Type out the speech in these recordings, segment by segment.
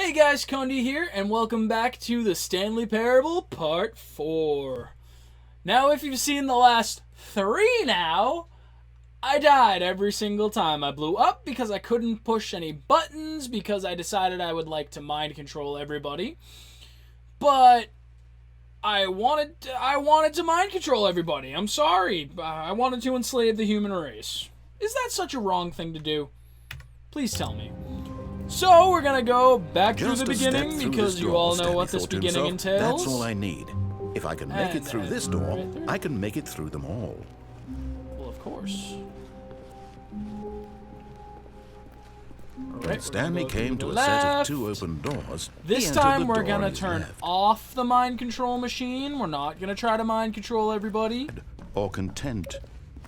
Hey guys, Condi here, and welcome back to the Stanley Parable Part 4. Now, if you've seen the last 3 now, I died every single time. I blew up because I couldn't push any buttons because I decided I would like to mind control everybody. But I wanted to mind control everybody. I'm sorry. I wanted to enslave the human race. Is that such a wrong thing to do? Please tell me. So, we're gonna go back through the beginning, because you all know what this beginning entails. That's all I need. If I can make it through this door, I can make it through them all. Well, of course. When Stanley came to a set of 2 open doors, this time we're gonna turn off the mind control machine. We're not gonna try to mind control everybody. Or content,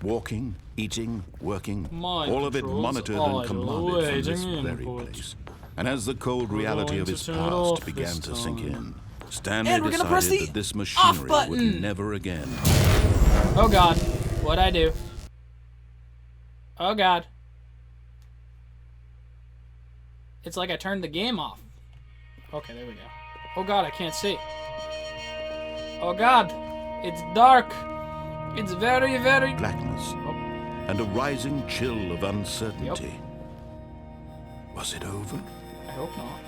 walking, eating, working, all of it monitored and commanded from this very place. And as the cold reality of his past began to sink in, Stanley decided that this machinery would never again. Oh God, what'd I do? Oh God. It's like I turned the game off. Okay, there we go. Oh God, I can't see. Oh God, it's dark. It's very, very... blackness and a rising chill of uncertainty. Was it over? I hope not.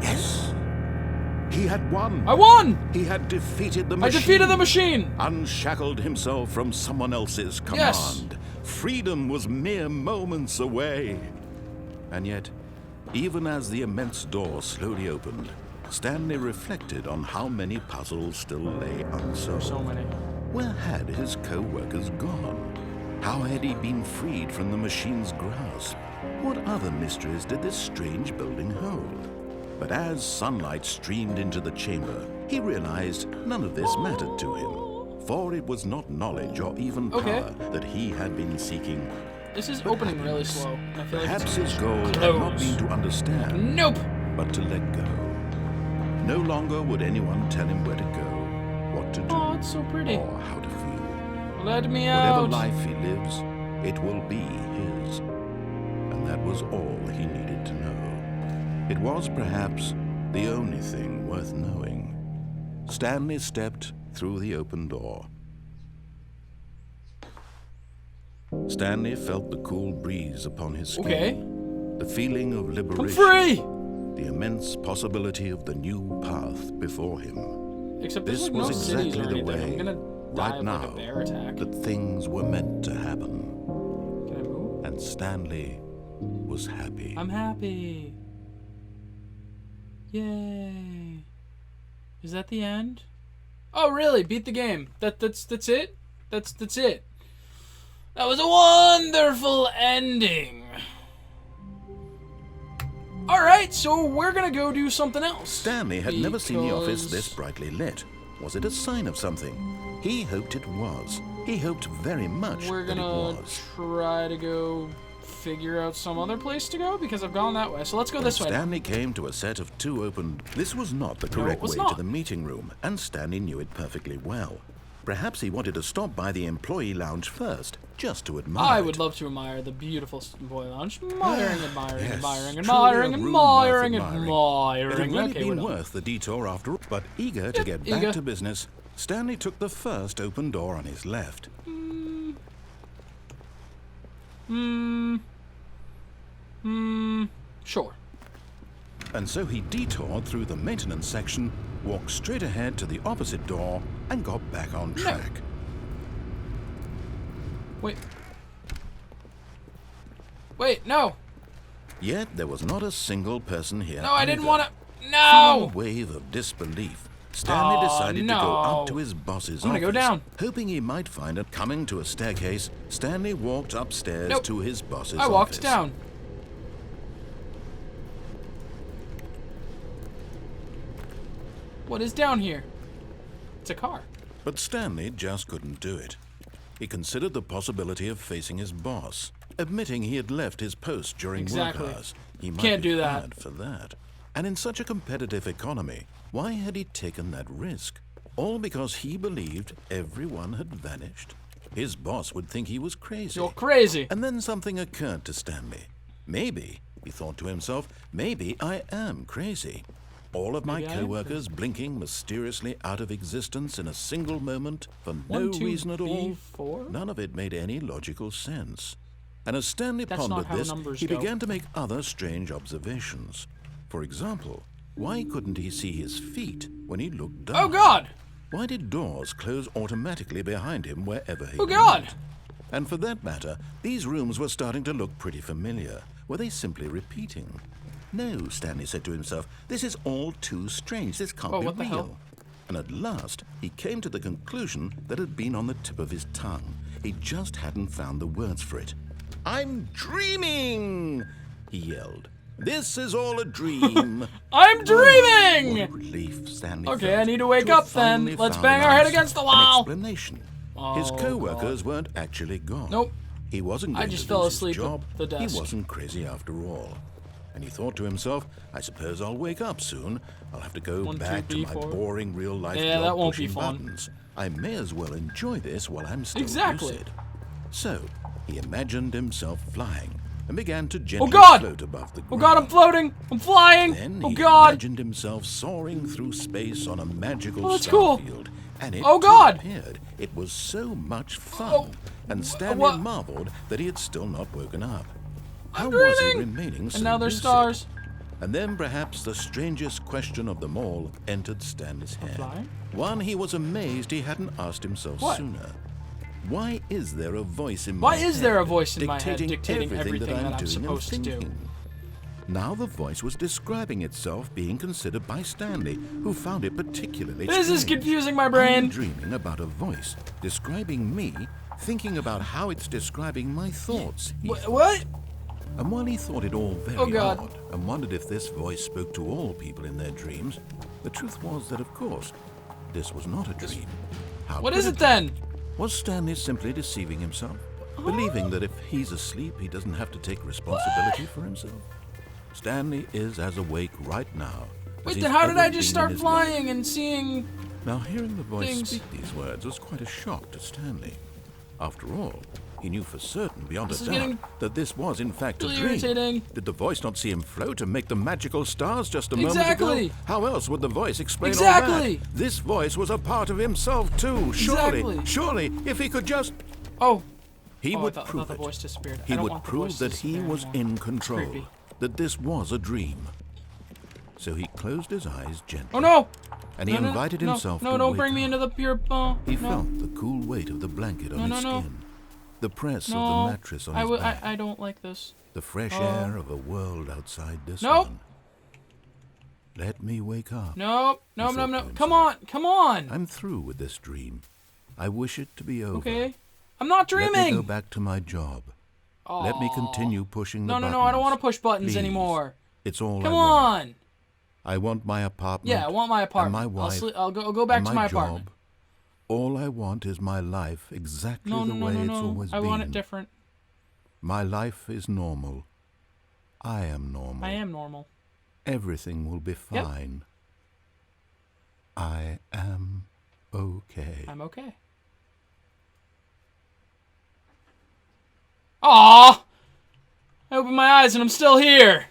Yes! He had won! I won! He had defeated the machine. I defeated the machine! Unshackled himself from someone else's command. Yes. Freedom was mere moments away. And yet, even as the immense door slowly opened, Stanley reflected on how many puzzles still lay unsolved. So many. Where had his co-workers gone? How had he been freed from the machine's grasp? What other mysteries did this strange building hold? But as sunlight streamed into the chamber, he realized none of this mattered to him. For it was not knowledge or even power that he had been seeking. This is opening really slow. I feel Perhaps like his goal had not been to understand, but to let go. No longer would anyone tell him where to go, what to do, oh, it's so pretty. Or how to feel. Let me out. Whatever life he lives, it will be his. And that was all he needed to know. It was perhaps the only thing worth knowing. Stanley stepped through the open door. Stanley felt the cool breeze upon his skin. The feeling of liberation. I'm free! The immense possibility of the new path before him. Except this was exactly the way, right now, like a bear attack. that things were meant to happen. Can I move? And Stanley was happy. I'm happy. Yay. Is that the end? Oh, really? Beat the game. That's it? That's it. That was a wonderful ending. Alright, so we're gonna go do something else. Stanley had never seen the office this brightly lit. Was it a sign of something? He hoped it was. He hoped very much we're that it gonna was. try to go figure out some other place to go, because I've gone that way. So let's go this way. Stanley came to a set of 2 open... This was not the correct way to the meeting room, and Stanley knew it perfectly well. Perhaps he wanted to stop by the employee lounge first, just to admire I it. would love to admire the beautiful employee lounge. Admiring. It had Okay, really been worth the detour after all. But eager to get back to business, Stanley took the first open door on his left. Sure. And so he detoured through the maintenance section, walked straight ahead to the opposite door, and got back on track. Wait, no. Yet there was not a single person here. No, I didn't want to. From No. a wave of disbelief, Stanley decided to go up to his boss's office. Go down. Hoping he might find it. Coming to a staircase, Stanley walked upstairs to his boss's office. I walked down. What is down here? It's a car. But Stanley just couldn't do it. He considered the possibility of facing his boss, admitting he had left his post during work hours. He might be fired for that. And in such a competitive economy, why had he taken that risk? All because he believed everyone had vanished? His boss would think he was crazy. You're crazy. And then something occurred to Stanley. Maybe, he thought to himself, maybe I am crazy. All of my Maybe I am co-workers blinking mysteriously out of existence in a single moment for no 1, 2, reason at all. 4? None of it made any logical sense. And as Stanley That's pondered not how this, numbers he go. began to make other strange observations. For example, why couldn't he see his feet when he looked down? Oh God! Why did doors close automatically behind him wherever he Oh God! went? And for that matter, these rooms were starting to look pretty familiar. Were they simply repeating? No, Stanley said to himself, this is all too strange. This can't be what the real. hell? And at last, he came to the conclusion that had been on the tip of his tongue. He just hadn't found the words for it. I'm dreaming, he yelled. This is all a dream. I'm dreaming! What relief Stanley Okay, felt I need to wake have up then. finally Let's found bang an our head answer, against the an wall. explanation. Oh, His co-workers weren't actually gone. Nope. He wasn't I going just to fell lose asleep his at job. the desk. He wasn't crazy after all. And he thought to himself, I suppose I'll wake up soon. I'll have to go 1, 2, back to 3, my 4. boring real-life Yeah, job that won't be pushing fun. buttons. I may as well enjoy this while I'm still Exactly. lucid. So, he imagined himself flying and began to gently God! float above the Oh ground. God, I'm floating! I'm flying! Then Oh he God! imagined himself soaring through space on a magical Oh, that's cool. starfield. And it Oh, too God! appeared. It was so much fun. Oh, and Stanley what? marveled that he had still not woken up. How I'm was he dreaming! remaining so And now there's lucid? stars. And then perhaps the strangest question of them all entered Stanley's head. flying? One he was amazed he hadn't asked himself What? sooner. Why is there a voice in my Why head is there a voice in my head dictating dictating everything that I'm doing supposed and to do? thinking? Now the voice was describing itself being considered by Stanley, who found it particularly This is strange. confusing my I'm brain. dreaming about a voice describing me, thinking about how it's describing my thoughts. he thought. What? And while he thought it all very Oh, God. odd and wondered if this voice spoke to all people in their dreams, the truth was that, of course, this was not a dream. How What could is it then? Was Stanley simply deceiving himself, believing that if he's asleep, he doesn't have to take responsibility for himself? Stanley is as awake right now. as Wait, he's then how did ever I been just in start his life. flying and seeing? Now, hearing the voice things? speak these words was quite a shock to Stanley. After all, he knew for certain, beyond This a is doubt, getting that this was in fact a really dream. irritating. Did the voice not see him float and make the magical stars just a moment Exactly. ago? How else would the voice explain all Exactly. that? This voice was a part of himself too. Surely, Exactly. surely, if he could just... Oh. He Oh, would I thought prove the it. voice disappeared. I He don't would want the prove voice to that he disappear was anymore. in control, creepy. that this was a dream. So he closed his eyes gently. Oh no! And he No, no, invited no, himself no, to don't wake bring me up. into the pure. He no. felt the cool weight of the blanket on No, his no, no. skin, the press No. of the mattress on his back, I don't like this. the fresh Oh. air of a world outside this Nope. one. Let me wake up. Nope. No, He no, thought no. to Come himself. on. Come on. I'm through with this dream. I wish it to be over. Okay. I'm not Let me go dreaming. back to my job. Let me continue pushing the No, no, buttons. no. I don't want to push buttons Please. anymore. It's all Come I want. on. I want my apartment. Yeah, I want my apartment. And my wife. I'll go back and to my my job. apartment. All I want is my life exactly No, the no, no, way no, it's no. always I been. want it different. My life is normal. I am normal. I am normal. Everything will be Yep. fine. I am okay. I'm okay. Aw! I opened my eyes and I'm still here.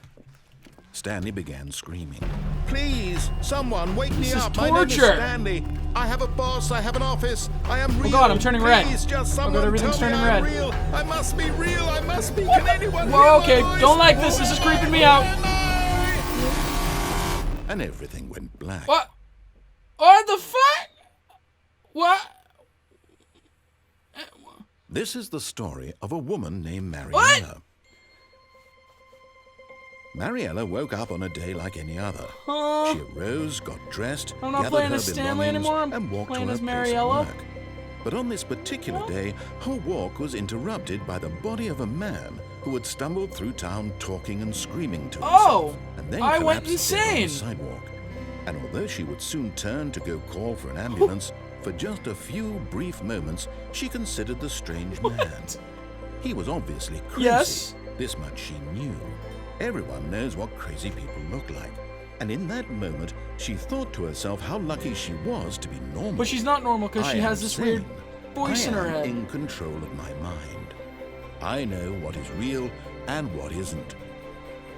Stanley began screaming. Please, someone wake me This is up. My name is torture. Stanley. I have a boss. I have an office. I am real. God, I'm turning red. Please, just Oh, God, someone everything's tell me turning I'm red. real. I must be real. I must be. Can anyone hear Whoa, my okay. voice? Don't like this. This is creeping me out. And everything went black. What? What the fuck? What? This is the story of a woman named Mariella. What? Mariella woke up on a day like any other. Huh? She arose, got dressed, I'm not gathered playing her as Stanley belongings, anymore. I'm and walked to playing her as place Mariella. of work. But on this particular day, her walk was interrupted by the body of a man who had stumbled through town talking and screaming to himself. Oh, And then I went collapsed dead on the insane. sidewalk. And although she would soon turn to go call for an ambulance, for just a few brief moments, she considered the strange man. He was obviously crazy. Yes. This much she knew. Everyone knows what crazy people look like. And in that moment, she thought to herself how lucky she was to be normal. But she's not normal because I she am has this weird sane. voice in her I am head. in control of my mind. I know what is real and what isn't.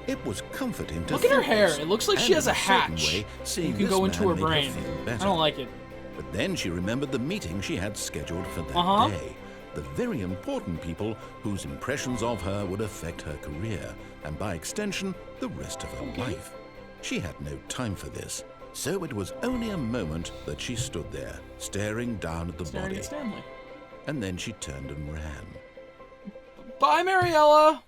It was comforting to Look at her think hair. this, It looks like and she has in a certain hatch. way, seeing You can this go into man her made brain. feel I better. don't like it. But then she remembered the meeting she had scheduled for that Uh-huh. day. The very important people whose impressions of her would affect her career, and by extension, the rest of her life. She had no time for this, so it was only a moment that she stood there, staring down at the Staring body. at Stanley. And then she turned and ran. Bye, Mariella.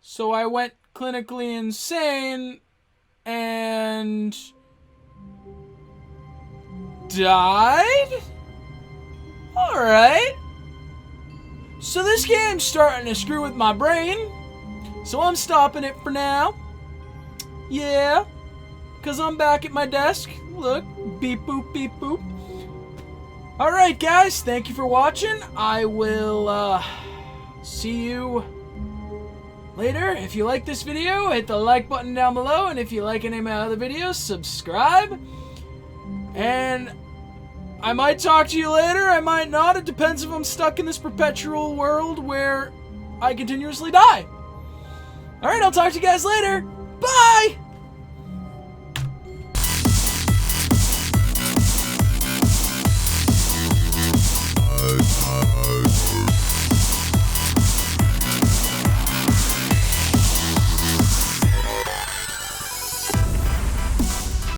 So I went clinically insane and died? Alright. So this game's starting to screw with my brain. So I'm stopping it for now. Yeah. Because I'm back at my desk. Look. Beep boop, beep boop. Alright, guys. Thank you for watching. I will see you later. If you like this video, hit the like button down below. And if you like any of my other videos, subscribe. And I might talk to you later. I might not. It depends if I'm stuck in this perpetual world where I continuously die. Alright, I'll talk to you guys later. Bye!